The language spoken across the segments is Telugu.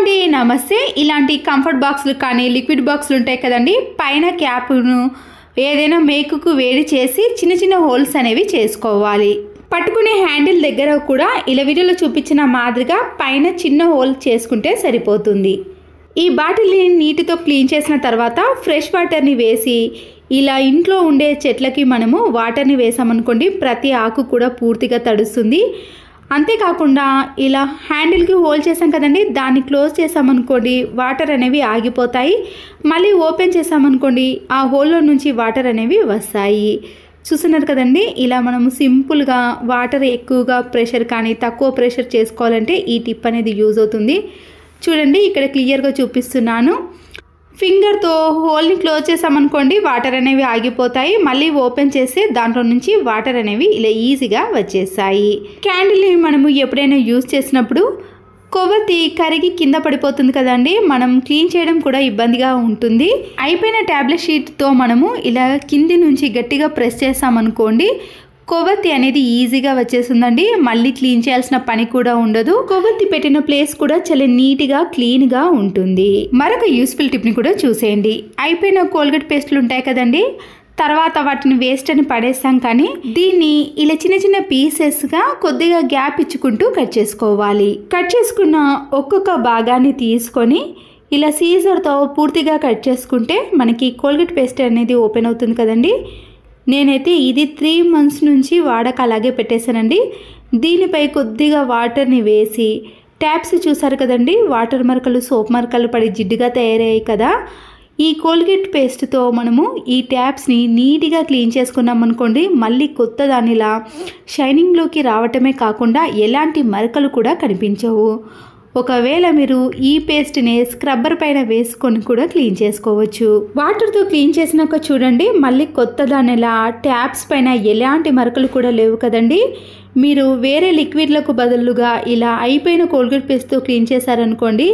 హలో అండి, నమస్తే. ఇలాంటి కంఫర్ట్ బాక్సులు కానీ లిక్విడ్ బాక్సులు ఉంటాయి కదండి, పైన క్యాప్ను ఏదైనా మేకుకు వేడి చేసి చిన్న చిన్న హోల్స్ అనేవి చేసుకోవాలి. పట్టుకునే హ్యాండిల్ దగ్గర కూడా ఇలా వీడియోలో చూపించిన మాదిరిగా పైన చిన్న హోల్ చేసుకుంటే సరిపోతుంది. ఈ బాటిల్ని నీటితో క్లీన్ చేసిన తర్వాత ఫ్రెష్ వాటర్ని వేసి ఇలా ఇంట్లో ఉండే చెట్లకి మనము వాటర్ని వేసామనుకోండి, ప్రతి ఆకు కూడా పూర్తిగా తడుస్తుంది. అంతేకాకుండా ఇలా హ్యాండిల్కి హోల్ చేసాం కదండి, దాన్ని క్లోజ్ చేసామనుకోండి వాటర్ అనేవి ఆగిపోతాయి. మళ్ళీ ఓపెన్ చేసామనుకోండి ఆ హోల్లో నుంచి వాటర్ అనేవి వస్తాయి. చూస్తున్నారు కదండి, ఇలా మనము సింపుల్గా వాటర్ ఎక్కువగా ప్రెషర్ కానీ తక్కువ ప్రెషర్ చేసుకోవాలంటే ఈ టిప్ అనేది యూజ్ అవుతుంది. చూడండి, ఇక్కడ క్లియర్గా చూపిస్తున్నాను. ఫింగర్తో హోల్ని క్లోజ్ చేసామనుకోండి వాటర్ అనేవి ఆగిపోతాయి. మళ్ళీ ఓపెన్ చేస్తే దాంట్లో నుంచి వాటర్ అనేవి ఇలా ఈజీగా వచ్చేస్తాయి. క్యాండిల్ని మనము ఎప్పుడైనా యూజ్ చేసినప్పుడు కొవ్వొత్తి కరిగి కింద పడిపోతుంది కదండి, మనం క్లీన్ చేయడం కూడా ఇబ్బందిగా ఉంటుంది. అయిపోయిన ట్యాబ్లెట్ షీట్తో మనము ఇలా కింది నుంచి గట్టిగా ప్రెస్ చేసామనుకోండి కొవ్వొత్తి అనేది ఈజీగా వచ్చేస్తుందండి. మళ్ళీ క్లీన్ చేయాల్సిన పని కూడా ఉండదు. కొవ్వొత్తి పెట్టిన ప్లేస్ కూడా చాలా నీట్గా క్లీన్గా ఉంటుంది. మరొక యూస్ఫుల్ టిప్ని కూడా చూసేయండి. అయిపోయిన కోల్గేట్ పేస్టులు ఉంటాయి కదండి, తర్వాత వాటిని వేస్ట్ అని పడేస్తాం కానీ దీన్ని ఇలా చిన్న చిన్న పీసెస్గా కొద్దిగా గ్యాప్ ఇచ్చుకుంటూ కట్ చేసుకోవాలి. కట్ చేసుకున్న ఒక్కొక్క భాగాన్ని తీసుకొని ఇలా సీజర్తో పూర్తిగా కట్ చేసుకుంటే మనకి కోల్గేట్ పేస్ట్ అనేది ఓపెన్ అవుతుంది కదండి. నేనైతే ఇది 3 months నుంచి వాడక అలాగే పెట్టేశానండి. దీనిపై కొద్దిగా వాటర్ని వేసి ట్యాప్స్ చూసారు కదండి, వాటర్ మరకలు సోప్ మరకలు పడి జిడ్డుగా తయారయ్యాయి కదా, ఈ కోల్గేట్ పేస్ట్తో మనము ఈ ట్యాప్స్ని నీట్గా క్లీన్ చేసుకున్నాం అనుకోండి మళ్ళీ కొత్త దానిలా షైనింగ్లోకి రావటమే కాకుండా ఎలాంటి మరకలు కూడా కనిపించవు. ఒకవేళ మీరు ఈ పేస్ట్ని స్క్రబ్బర్ పైన వేసుకొని కూడా క్లీన్ చేసుకోవచ్చు. వాటర్తో క్లీన్ చేసినాక చూడండి మళ్ళీ కొత్త దానిలా ట్యాప్స్ పైన ఎలాంటి మరకలు కూడా లేవు కదండి. మీరు వేరే లిక్విడ్లకు బదులుగా ఇలా అయిపోయిన కోల్గేట్ పేస్ట్తో క్లీన్ చేశారనుకోండి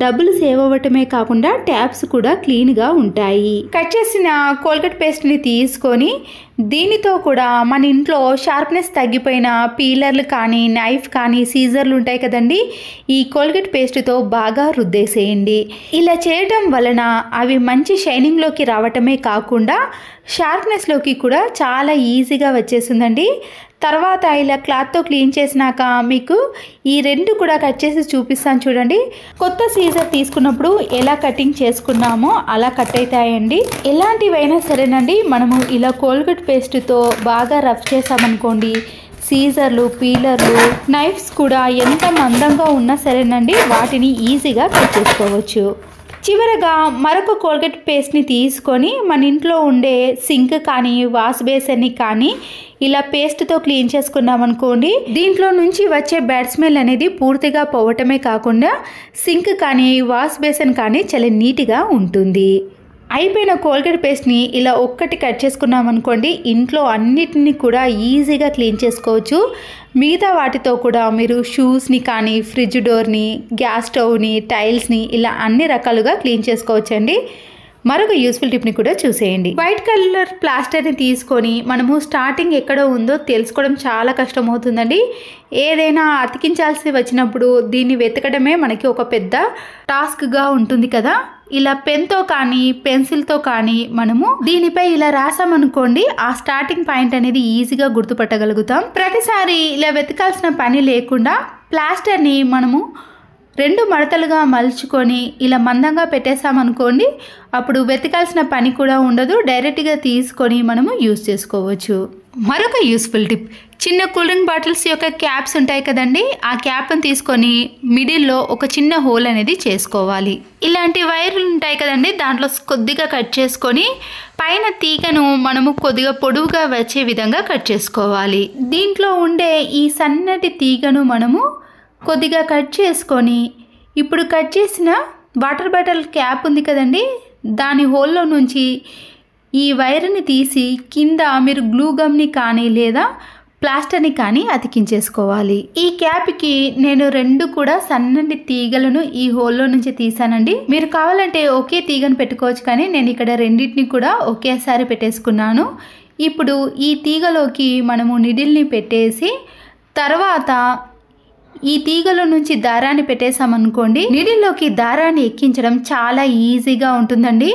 డబ్బులు సేవ్ అవ్వటమే కాకుండా ట్యాప్స్ కూడా క్లీన్గా ఉంటాయి. కట్ చేసిన కోల్గేట్ పేస్ట్ని తీసుకొని దీనితో కూడా మన ఇంట్లో షార్ప్నెస్ తగ్గిపోయిన పీలర్లు కానీ నైఫ్ కానీ సీజర్లు ఉంటాయి కదండి, ఈ కోల్గేట్ పేస్ట్తో బాగా రుద్దేసేయండి. ఇలా చేయటం వలన అవి మంచి షైనింగ్లోకి రావటమే కాకుండా షార్ప్నెస్లోకి కూడా చాలా ఈజీగా వచ్చేస్తుందండి. తర్వాత ఇలా క్లాత్తో క్లీన్ చేసినాక మీకు ఈ 2 కూడా కట్ చేసి చూపిస్తాను చూడండి. కొత్త సీజర్ తీసుకున్నప్పుడు ఎలా కటింగ్ చేసుకున్నామో అలా కట్ అవుతాయండి. ఎలాంటివైనా సరేనండి, మనము ఇలా కోల్గేట్ పేస్ట్తో బాగా రఫ్ చేసామనుకోండి సీజర్లు పీలర్లు నైఫ్స్ కూడా ఎంత మందంగా ఉన్నా సరేనండి వాటిని ఈజీగా కట్ చేసుకోవచ్చు. చివరగా మరొక కోల్గేట్ పేస్ట్ని తీసుకొని మన ఇంట్లో ఉండే సింక్ కానీ వాష్ బేసిన్ని కానీ ఇలా పేస్ట్తో క్లీన్ చేసుకున్నామనుకోండి దీంట్లో నుంచి వచ్చే బ్యాడ్ స్మెల్ అనేది పూర్తిగా పోవటమే కాకుండా సింక్ కానీ వాష్ బేసిన్ కానీ చాలా నీట్గా ఉంటుంది. అయిపోయిన కోల్గేట్ పేస్ట్ని ఇలా ఒక్కటి కట్ చేసుకున్నామనుకోండి ఇంట్లో అన్నిటిని కూడా ఈజీగా క్లీన్ చేసుకోవచ్చు. మిగతా వాటితో కూడా మీరు షూస్ని కానీ ఫ్రిడ్జ్ డోర్ని గ్యాస్ స్టవ్ని టైల్స్ని ఇలా అన్ని రకాలుగా క్లీన్ చేసుకోవచ్చండి. మరొక యూస్ఫుల్ టిప్ని కూడా చూసేయండి. వైట్ కలర్ ప్లాస్టర్ని తీసుకొని మనము స్టార్టింగ్ ఎక్కడో ఉందో తెలుసుకోవడం చాలా కష్టం అవుతుందండి. ఏదైనా అతికించాల్సి వచ్చినప్పుడు దీన్ని వెతకడమే మనకి ఒక పెద్ద టాస్క్గా ఉంటుంది కదా. ఇలా పెన్తో కానీ పెన్సిల్తో కానీ మనము దీనిపై ఇలా రాసామనుకోండి ఆ స్టార్టింగ్ పాయింట్ అనేది ఈజీగా గుర్తుపట్టగలుగుతాం. ప్రతిసారి ఇలా వెతకాల్సిన పని లేకుండా ప్లాస్టర్ని మనము 2 మడతలుగా మలుచుకొని ఇలా మందంగా పెట్టేసామనుకోండి అప్పుడు వెతకాల్సిన పని కూడా ఉండదు. డైరెక్ట్గా తీసుకొని మనము యూజ్ చేసుకోవచ్చు. మరొక యూస్ఫుల్ టిప్, చిన్న కూల్ డ్రింక్ బాటిల్స్ యొక్క క్యాప్స్ ఉంటాయి కదండి, ఆ క్యాప్ని తీసుకొని మిడిల్లో ఒక చిన్న హోల్ అనేది చేసుకోవాలి. ఇలాంటి వైర్లు ఉంటాయి కదండి, దాంట్లో కొద్దిగా కట్ చేసుకొని పైన తీగను మనము కొద్దిగా పొడవుగా వచ్చే విధంగా కట్ చేసుకోవాలి. దీంట్లో ఉండే ఈ సన్నటి తీగను మనము కొద్దిగా కట్ చేసుకొని ఇప్పుడు కట్ చేసిన వాటర్ బాటిల్ క్యాప్ ఉంది కదండి దాని హోల్లో నుంచి ఈ వైర్ని తీసి కింద మీరు గ్లూ గమ్ని కానీ లేదా ప్లాస్టర్ని కానీ అతికించేసుకోవాలి. ఈ క్యాప్కి నేను 2 కూడా సన్నటి తీగలను ఈ హోల్లో నుంచి తీసానండి. మీరు కావాలంటే ఒకే తీగను పెట్టుకోవచ్చు కానీ నేను ఇక్కడ 2టిని కూడా ఒకేసారి పెట్టేసుకున్నాను. ఇప్పుడు ఈ తీగలోకి మనము నిడిల్ని పెట్టేసి తర్వాత ఈ తీగలో నుంచి దారాన్ని పెట్టేసామనుకోండి, నీడిల్లోకి దారాన్ని ఎక్కించడం చాలా ఈజీగా ఉంటుందండి.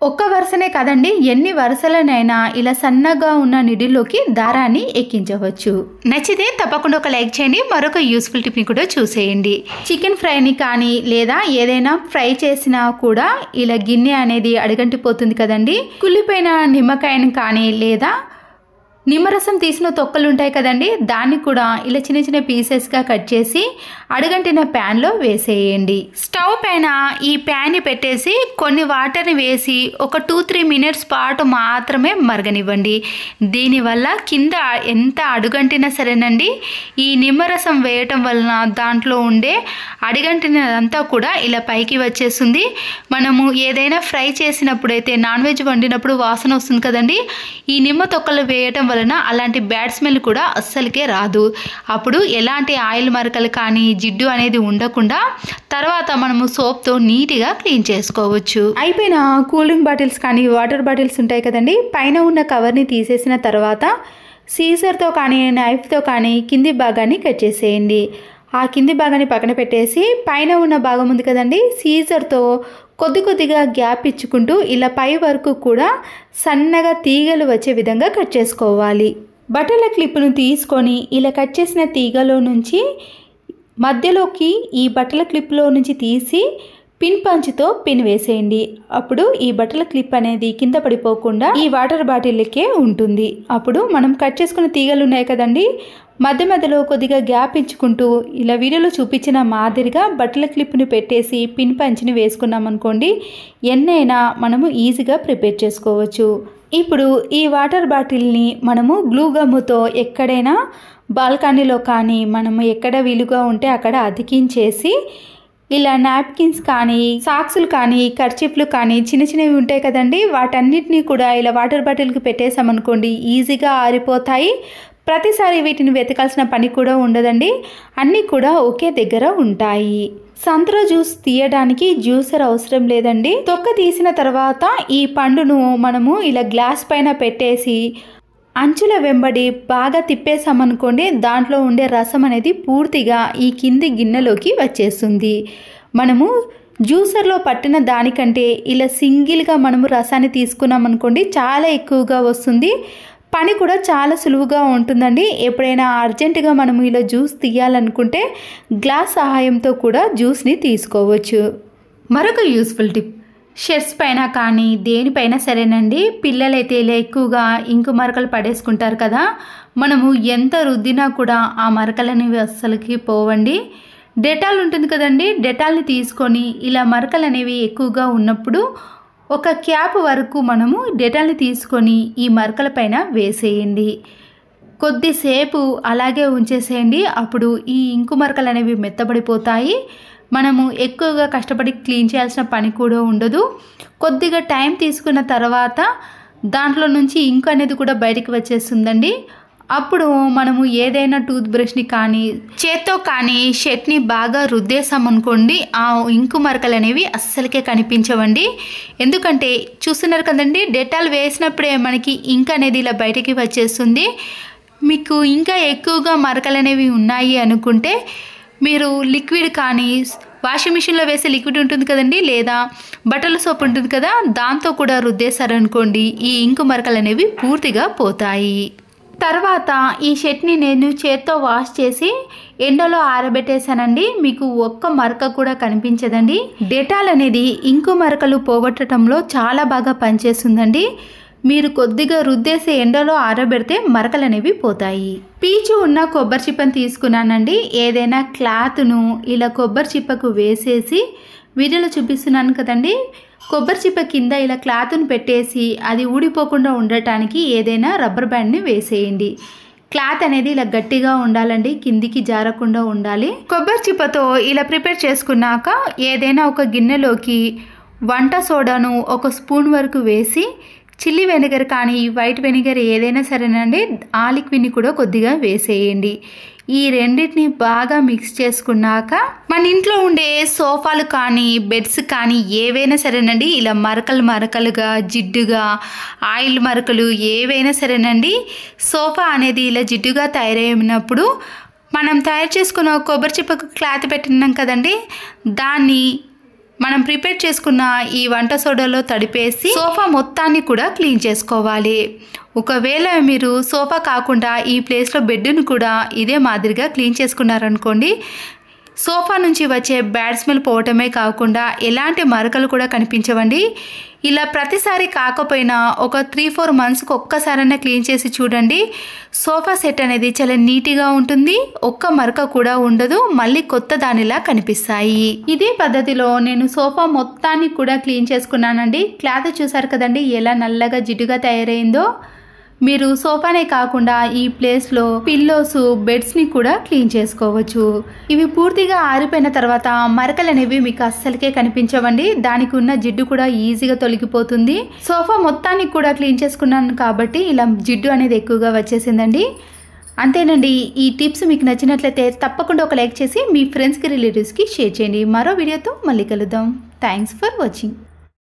ఒక్క వరుసనే కదండి, ఎన్ని వరుసలనైనా ఇలా సన్నగా ఉన్న నిడిల్లోకి దారాన్ని ఎక్కించవచ్చు. నచ్చితే తప్పకుండా ఒక లైక్ చేయండి. మరొక యూస్ఫుల్ టిప్ని కూడా చూసేయండి. చికెన్ ఫ్రైని కానీ లేదా ఏదైనా ఫ్రై చేసినా కూడా ఇలా గిన్నె అనేది అడుగంటిపోతుంది కదండి. కుళ్ళిపోయిన నిమ్మకాయని కానీ లేదా నిమ్మరసం తీసిన తొక్కలు ఉంటాయి కదండి, దాన్ని కూడా ఇలా చిన్న చిన్న పీసెస్గా కట్ చేసి అడుగంటిన ప్యాన్లో వేసేయండి. స్టవ్ పైన ఈ ప్యాన్ని పెట్టేసి కొన్ని వాటర్ని వేసి ఒక 2-3 మినిట్స్ పాటు మాత్రమే మరగనివ్వండి. దీనివల్ల కింద ఎంత అడుగంటినా సరేనండి, ఈ నిమ్మరసం వేయటం వలన దాంట్లో ఉండే అడుగంటినదంతా కూడా ఇలా పైకి వచ్చేస్తుంది. మనము ఏదైనా ఫ్రై చేసినప్పుడైతే నాన్ వెజ్ వండినప్పుడు వాసన వస్తుంది కదండి, ఈ నిమ్మ తొక్కలు వేయటం వలన అలాంటి బ్యాడ్ స్మెల్ కూడా అస్సలకే రాదు. అప్పుడు ఎలాంటి ఆయిల్ మరకలు కానీ జిడ్డు అనేది ఉండకుండా తర్వాత మనము సోప్తో నీట్గా క్లీన్ చేసుకోవచ్చు. అయిపోయిన కూల్ డ్రింక్ బాటిల్స్ కానీ వాటర్ బాటిల్స్ ఉంటాయి కదండి, పైన ఉన్న కవర్ని తీసేసిన తర్వాత సీజర్తో కానీ నైఫ్తో కానీ కింది భాగాన్ని కట్ చేసేయండి. ఆ కింది భాగాన్ని పక్కన పెట్టేసి పైన ఉన్న భాగం ఉంది కదండి, సీజర్తో కొద్దిగా గ్యాప్ ఇచ్చుకుంటూ ఇలా పై వరకు కూడా సన్నగా తీగలు వచ్చే విధంగా కట్ చేసుకోవాలి. బట్టల క్లిప్ను తీసుకొని ఇలా కట్ చేసిన తీగలో నుంచి మధ్యలోకి ఈ బట్టల క్లిప్లో నుంచి తీసి పిన్ పంచుతో పిన్ వేసేయండి. అప్పుడు ఈ బట్టల క్లిప్ అనేది కింద పడిపోకుండా ఈ వాటర్ బాటిల్కే ఉంటుంది. అప్పుడు మనం కట్ చేసుకున్న తీగలు ఉన్నాయి కదండి, మధ్యలో కొద్దిగా గ్యాప్ ఇచ్చుకుంటూ ఇలా వీడియోలో చూపించిన మాదిరిగా బట్టల క్లిప్ని పెట్టేసి పిన్ పంచిని వేసుకున్నాం అనుకోండి, ఎన్నైనా మనము ఈజీగా ప్రిపేర్ చేసుకోవచ్చు. ఇప్పుడు ఈ వాటర్ బాటిల్ని మనము గ్లూ గమ్ముతో ఎక్కడైనా బాల్కనీలో కానీ మనము ఎక్కడ వీలుగా ఉంటే అక్కడ అతికించేసి ఇలా నాప్కిన్స్ కానీ సాక్సులు కానీ కర్చీఫ్లు కానీ చిన్న చిన్నవి ఉంటాయి కదండి, వాటన్నిటినీ కూడా ఇలా వాటర్ బాటిల్కి పెట్టేసామనుకోండి, ఈజీగా ఆరిపోతాయి. ప్రతిసారి వీటిని వెతకాల్సిన పని కూడా ఉండదండి, అన్నీ కూడా ఒకే దగ్గర ఉంటాయి. సంత్రా జ్యూస్ తీయడానికి జ్యూసర్ అవసరం లేదండి. తొక్క తీసిన తర్వాత ఈ పండును మనము ఇలా గ్లాస్ పైన పెట్టేసి అంచుల వెంబడి బాగా తిప్పేసామనుకోండి, దాంట్లో ఉండే రసం అనేది పూర్తిగా ఈ కింది గిన్నెలోకి వచ్చేస్తుంది. మనము జ్యూసర్లో పట్టిన దానికంటే ఇలా సింగిల్గా మనము రసాన్ని తీసుకున్నాం అనుకోండి, చాలా ఎక్కువగా వస్తుంది. పని కూడా చాలా సులువుగా ఉంటుందండి. ఎప్పుడైనా అర్జెంటుగా మనము ఇలా జ్యూస్ తీయాలనుకుంటే గ్లాస్ సహాయంతో కూడా జ్యూస్ని తీసుకోవచ్చు. మరొక యూస్ఫుల్ టిప్, షర్ట్స్ పైన కానీ దేనిపైన సరేనండి, పిల్లలైతే ఇలా ఎక్కువగా ఇంకు మరకలు పడేసుకుంటారు కదా, మనము ఎంత రుద్దినా కూడా ఆ మరకలు అనేవి అస్సలకి పోవండి. డెటాల్ ఉంటుంది కదండి, డెటాల్ని తీసుకొని ఇలా మరకలు అనేవి ఎక్కువగా ఉన్నప్పుడు ఒక క్యాప్ వరకు మనము డెటాల్ని తీసుకొని ఈ మరకల పైన వేసేయండి. కొద్దిసేపు అలాగే ఉంచేసేయండి. అప్పుడు ఈ ఇంకు మరకలు అనేవి మెత్తబడిపోతాయి. మనము ఎక్కువగా కష్టపడి క్లీన్ చేయాల్సిన పని కూడా ఉండదు. కొద్దిగా టైం తీసుకున్న తర్వాత దాంట్లో నుంచి ఇంకు అనేది కూడా బయటికి వచ్చేస్తుందండి. అప్పుడు మనము ఏదైనా టూత్ బ్రష్ని కానీ చేత్తో కానీ షర్ట్ని బాగా రుద్దేసామనుకోండి, ఆ ఇంకు మరకలు అనేవి అస్సలకే కనిపించవండి. ఎందుకంటే చూస్తున్నారు కదండి, డెటాల్ వేసినప్పుడే మనకి ఇంక్ అనేది ఇలా బయటికి వచ్చేస్తుంది. మీకు ఇంకా ఎక్కువగా మరకలు అనేవి ఉన్నాయి అనుకుంటే మీరు లిక్విడ్ కానీ వాషింగ్ మిషన్లో వేసే లిక్విడ్ ఉంటుంది కదండి, లేదా బట్టల సోప్ ఉంటుంది కదా, దాంతో కూడా రుద్దేశారనుకోండి, ఈ ఇంకు మరకలు అనేవి పూర్తిగా పోతాయి. తర్వాత ఈ షర్ట్ని నేను చేత్తో వాష్ చేసి ఎండలో ఆరబెట్టేశానండి. మీకు ఒక్క మరక కూడా కనిపించదండి. డెటాల్ అనేది ఇంకు మరకలు పోగొట్టడంలో చాలా బాగా పనిచేస్తుందండి. మీరు కొద్దిగా రుద్దేసి ఎండలో ఆరబెడితే మరకలు అనేవి పోతాయి. పీచు ఉన్న కొబ్బరి చిప్పని తీసుకున్నానండి. ఏదైనా క్లాత్ను ఇలా కొబ్బరి చిప్పకు వేసేసి వీడియోలో చూపిస్తున్నాను కదండి, కొబ్బరి చిప్ప కింద ఇలా క్లాత్ను పెట్టేసి అది ఊడిపోకుండా ఉండటానికి ఏదైనా రబ్బర్ బ్యాండ్ని వేసేయండి. క్లాత్ అనేది ఇలా గట్టిగా ఉండాలండి, కిందికి జారకుండా ఉండాలి. కొబ్బరి చిప్పతో ఇలా ప్రిపేర్ చేసుకున్నాక ఏదైనా ఒక గిన్నెలోకి వంట సోడాను 1 స్పూన్ వరకు వేసి చిల్లీ వెనిగర్ కానీ వైట్ వెనిగర్ ఏదైనా సరేనండి, ఆ లిక్విడ్ని కూడా కొద్దిగా వేసేయండి. ఈ రెండింటిని బాగా మిక్స్ చేసుకున్నాక మన ఇంట్లో ఉండే సోఫాలు కానీ బెడ్స్ కానీ ఏవైనా సరేనండి, ఇలా మరకలుగా జిడ్డుగా ఆయిల్ మరకలు ఏవైనా సరేనండి, సోఫా అనేది ఇలా జిడ్డుగా తయారైనప్పుడు మనం తయారు చేసుకున్న కొబ్బరి చిప్పకు క్లాత్ పెట్టినాం కదండి, దాన్ని మనం ప్రిపేర్ చేసుకున్న ఈ వంట సోడాలో తడిపేసి సోఫా మొత్తాన్ని కూడా క్లీన్ చేసుకోవాలి. ఒకవేళ మీరు సోఫా కాకుండా ఈ ప్లేస్లో బెడ్ను కూడా ఇదే మాదిరిగా క్లీన్ చేసుకున్నారనుకోండి, సోఫా నుంచి వచ్చే బ్యాడ్ స్మెల్ పోవటమే కాకుండా ఎలాంటి మరకలు కూడా కనిపించవండి. ఇలా ప్రతిసారి కాకపోయినా ఒక 3-4 మంత్స్కి ఒక్కసారైనా క్లీన్ చేసి చూడండి. సోఫా సెట్ అనేది చాలా నీట్గా ఉంటుంది, ఒక్క మరక కూడా ఉండదు, మళ్ళీ కొత్త దానిలా కనిపిస్తాయి. ఇదే పద్ధతిలో నేను సోఫా మొత్తాన్ని కూడా క్లీన్ చేసుకున్నానండి. క్లాత్ చూసారు కదండి ఎలా నల్లగా జిడ్డుగా తయారైందో. మీరు సోఫానే కాకుండా ఈ ప్లేస్లో పిల్లోస్, బెడ్స్ని కూడా క్లీన్ చేసుకోవచ్చు. ఇవి పూర్తిగా ఆరిపోయిన తర్వాత మరకలు అనేవి మీకు అస్సలకే కనిపించవండి. దానికి ఉన్న జిడ్డు కూడా ఈజీగా తొలగిపోతుంది. సోఫా మొత్తాన్ని కూడా క్లీన్ చేసుకున్నాను కాబట్టి ఇలా జిడ్డు అనేది ఎక్కువగా వచ్చేసిందండి. అంతేనండి. ఈ టిప్స్ మీకు నచ్చినట్లయితే తప్పకుండా ఒక లైక్ చేసి మీ ఫ్రెండ్స్కి, రిలేటివ్స్కి షేర్ చేయండి. మరో వీడియోతో మళ్ళీ కలుద్దాం. Thanks for watching.